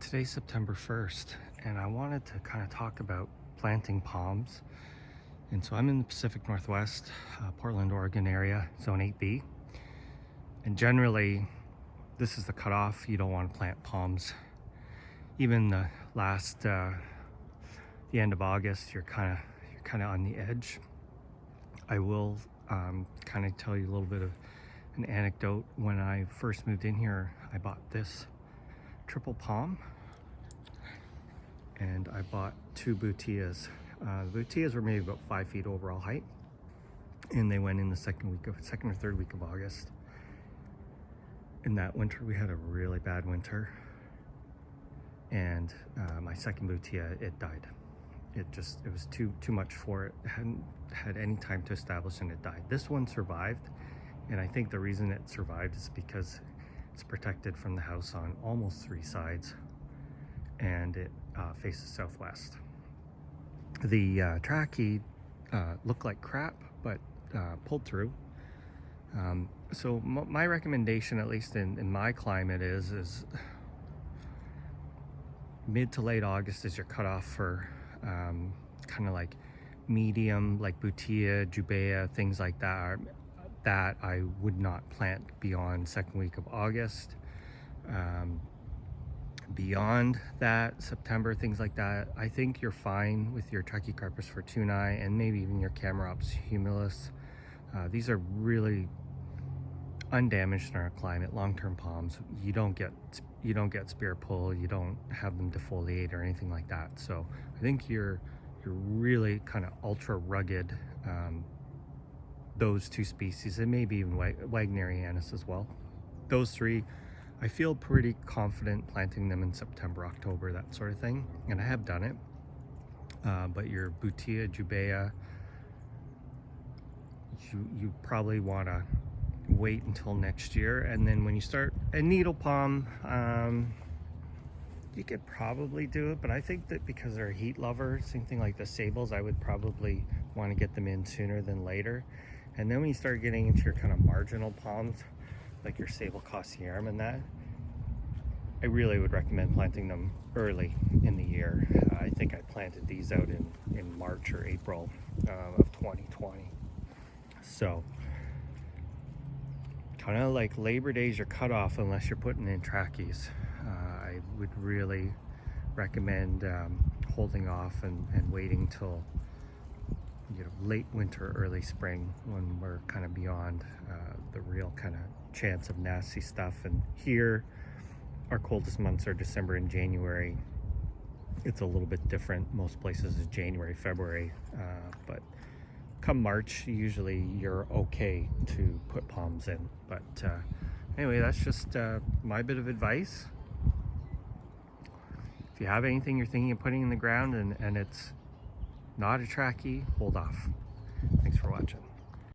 Today's September 1st, and I wanted to kind of talk about planting palms. And so I'm in the Pacific Northwest, Portland, Oregon area, zone 8B. And generally, this is the cutoff. You don't want to plant palms. Even the end of August, you're kind of on the edge. I will kind of tell you a little bit of an anecdote. When I first moved in here, I bought this triple palm, and I bought two butillas. The butillas were maybe about 5 feet overall height, and they went in the second or third week of August. In that winter, we had a really bad winter, and my second butilla, it died. It was too much for it. It hadn't had any time to establish, and it died. This one survived, and I think the reason it survived is because it's protected from the house on almost 3 sides, and it faces southwest. The trachea looked like crap, but pulled through. So my recommendation, at least in my climate, is mid to late August is your cutoff for kind of like medium, like butilla, jubea, things like that. That I would not plant beyond second week of August. Beyond that, September, things like that, I think you're fine with your Trachycarpus fortunei and maybe even your Chamaerops humilis. These are really undamaged in our climate, long-term palms. You don't get spear pull, you don't have them defoliate or anything like that. So I think you're really kind of ultra rugged. Those two species, and maybe even Wagnerianus as well. Those three, I feel pretty confident planting them in September, October, that sort of thing, and I have done it. But your butilla, jubea, you probably want to wait until next year. And then when you start a needle palm, you could probably do it, but I think that because they're a heat lover, same thing like the sables, I would probably want to get them in sooner than later. And then when you start getting into your kind of marginal palms, like your Sable Cossierum and that, I really would recommend planting them early in the year. I think I planted these out in March or April of 2020. So kind of like Labor Day is your cutoff unless you're putting in trachees. I would really recommend holding off and waiting till late winter, early spring, when we're kind of beyond the real kind of chance of nasty stuff. And here, our coldest months are December and January. It's a little bit different. Most places is January, February, but come March, usually you're okay to put palms in. But anyway, that's just my bit of advice. If you have anything you're thinking of putting in the ground and it's not a trachea, hold off. Thanks for watching.